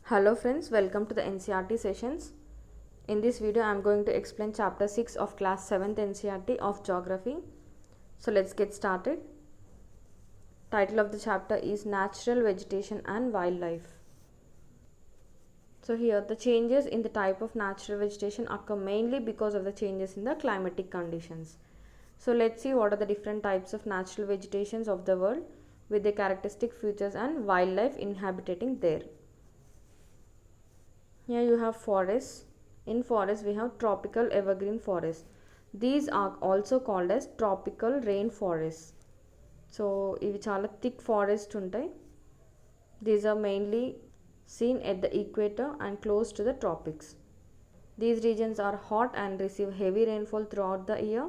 Hello friends, welcome to the NCERT sessions. In this video I am going to explain chapter 6 of class 7th NCERT of geography. So let's get started. Title of the chapter is Natural Vegetation and Wildlife. So here the changes in the type of natural vegetation occur mainly because of the changes in the climatic conditions. So let's see what are the different types of natural vegetations of the world with their characteristic features and wildlife inhabiting there. Here you have forests. In forests we have tropical evergreen forests. These are also called as tropical rainforests. So ఇవి చాలా thick forest ఉంటాయి. These are mainly seen at the equator and close to the tropics. These regions are hot and receive heavy rainfall throughout the year.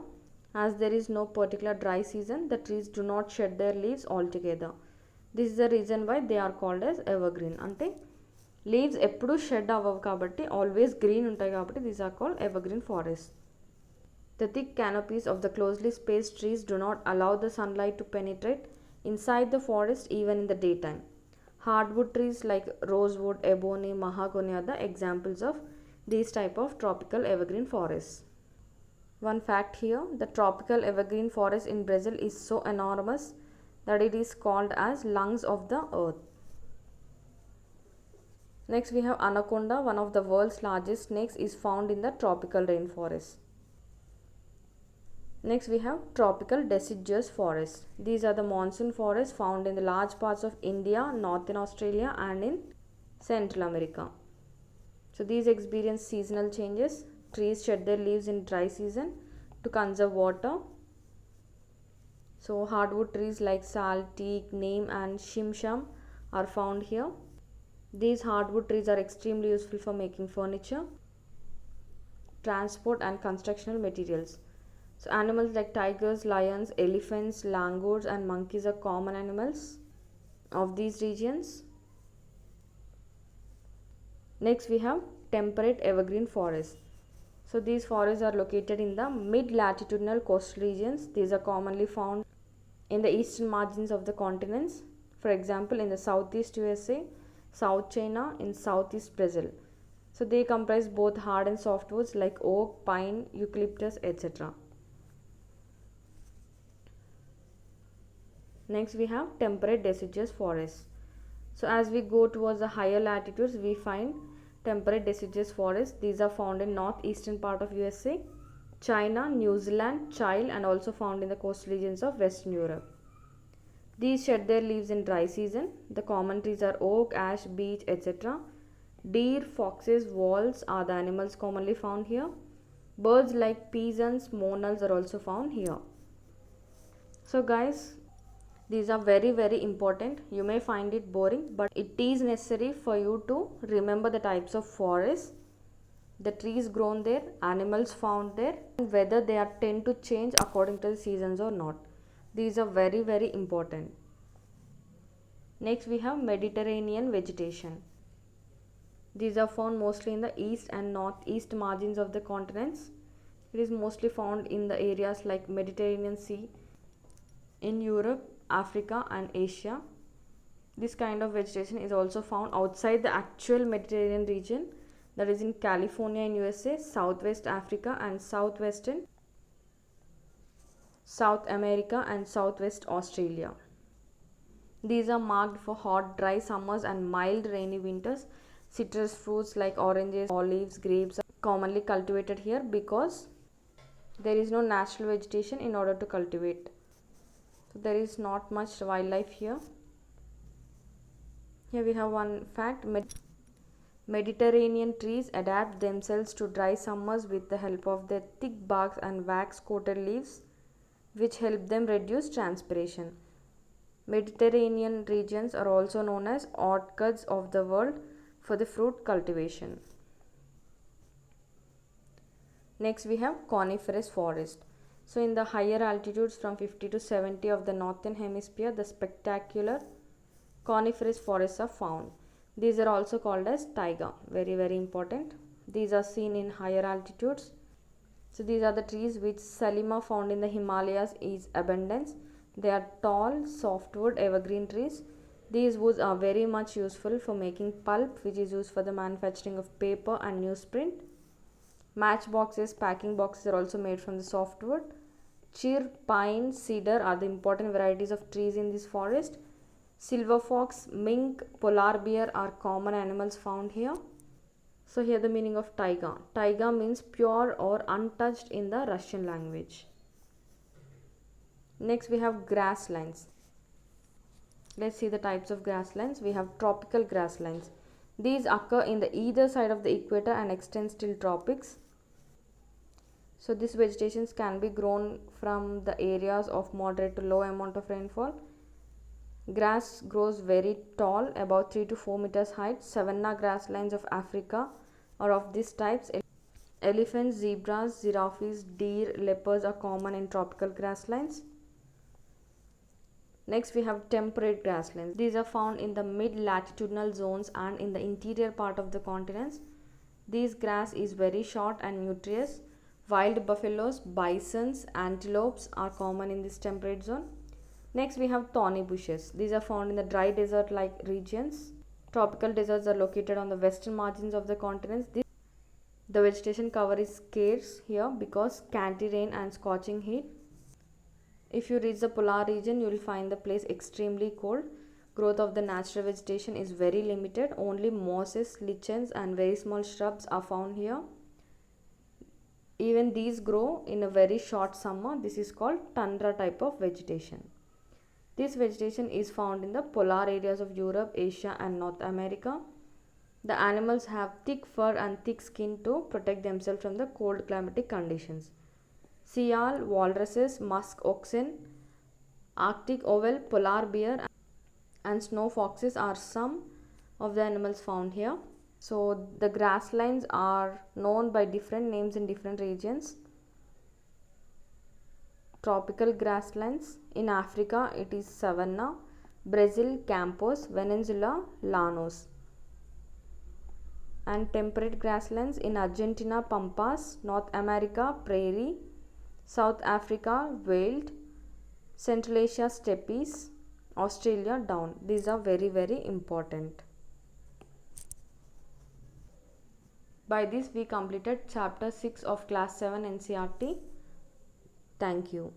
As there is no particular dry season, the trees do not shed their leaves altogether. This is the reason why they are called as evergreen. అంటే leaves ఎప్పుడు shed అవ్వవు కాబట్టి always green ఉంటాయి కాబట్టి these are called evergreen forests. The thick canopies of the closely spaced trees do not allow the sunlight to penetrate inside the forest even in the daytime. Hardwood trees like rosewood, ebony, mahogany are the examples of these type of tropical evergreen forests. One fact here, the tropical evergreen forest in Brazil is so enormous that it is called as lungs of the earth. Next we have anaconda, one of the world's largest snakes is found in the tropical rainforest. Next we have tropical deciduous forests. These are the monsoon forests found in the large parts of India, northern Australia and in Central America. So these experience seasonal changes. Trees shed their leaves in dry season to conserve water. So hardwood trees like sal, teak, neem and shimsham are found here. These hardwood trees are extremely useful for making furniture, transport and constructional materials. So animals like tigers, lions, elephants, langurs and monkeys are common animals of these regions. Next we have temperate evergreen forests. So these forests are located in the mid-latitudinal coastal regions. These are commonly found in the eastern margins of the continents. For example, in the southeast USA, South China, in southeast Brazil. So they comprise both hard and soft woods like oak, pine, eucalyptus, etc. Next we have temperate deciduous forests. So as we go towards the higher latitudes, we find temperate deciduous forests. These are found in northeastern part of USA, China, New Zealand, Chile and also found in the coastal regions of Western Europe. These shed their leaves in dry season. The common trees are oak, ash, beech, etc. Deer, foxes, wolves are the animals commonly found here. Birds like pigeons, monals are also found here. So guys, these are very important. You may find it boring, but it is necessary for you to remember the types of forests, the trees grown there, animals found there, and whether they are tend to change according to the seasons or not. These are very important. Next we have Mediterranean vegetation. These are found mostly in the east and northeast margins of the continents. It is mostly found in the areas like Mediterranean Sea, in Europe, Africa and Asia. This kind of vegetation is also found outside the actual Mediterranean region, that is in California in USA, Southwest Africa and southwestern South America and Southwest Australia. These are marked for hot, dry summers and mild, rainy winters. Citrus fruits like oranges, olives, grapes are commonly cultivated here because there is no natural vegetation in order to cultivate. So there is not much wildlife here. Here we have one fact. Mediterranean trees adapt themselves to dry summers with the help of their thick barks and wax-coated leaves, which help them reduce transpiration. Mediterranean regions are also known as orchards of the world for the fruit cultivation. Next we have coniferous forest. So in the higher altitudes from 50 to 70 of the northern hemisphere, the spectacular coniferous forests are found. These are also called as taiga. Very important. These are seen in higher altitudes. So these are the trees which Salima found in the Himalayas is abundance. They are tall, softwood evergreen trees These woods are very much useful for making pulp, which is used for the manufacturing of paper and newsprint. Matchboxes, packing boxes are also made from the softwood. Chir, pine, cedar are the important varieties of trees in this forest. Silver fox, mink, polar bear are common animals found here. So here the meaning of taiga. Taiga means pure or untouched in the Russian language. Next we have grasslands. Let's see the types of grasslands. We have tropical grasslands. These occur in the either side of the equator and extend till tropics. So these vegetations can be grown from the areas of moderate to low amount of rainfall. Grass grows very tall, about 3 to 4 meters height. Savanna grasslands of Africa are of these types. Elephants, zebras, giraffes, deer, leopards are common in tropical grasslands. Next we have temperate grasslands. These are found in the mid-latitudinal zones and in the interior part of the continents. This grass is very short and nutritious. Wild buffaloes, bisons, antelopes are common in this temperate zone. Next we have thorny bushes. These are found in the dry desert-like regions. Tropical deserts are located on the western margins of the continents. The vegetation cover is scarce here because scanty rain and scorching heat. If you reach the polar region, you will find the place extremely cold. Growth of the natural vegetation is very limited. Only mosses, lichens and very small shrubs are found here. Even these grow in a very short summer. This is called tundra type of vegetation. This vegetation is found in the polar areas of Europe, Asia and North America. The animals have thick fur and thick skin to protect themselves from the cold climatic conditions. Seal, walruses, musk oxen, Arctic owl, polar bear and snow foxes are some of the animals found here. So the grasslands are known by different names in different regions. Tropical grasslands in Africa it is savanna, Brazil campos, Venezuela llanos. And temperate grasslands in Argentina pampas, North America prairie, South Africa veld, Central Asia steppes, Australia down. These are very important. By this we completed chapter 6 of class 7 NCERT. Thank you.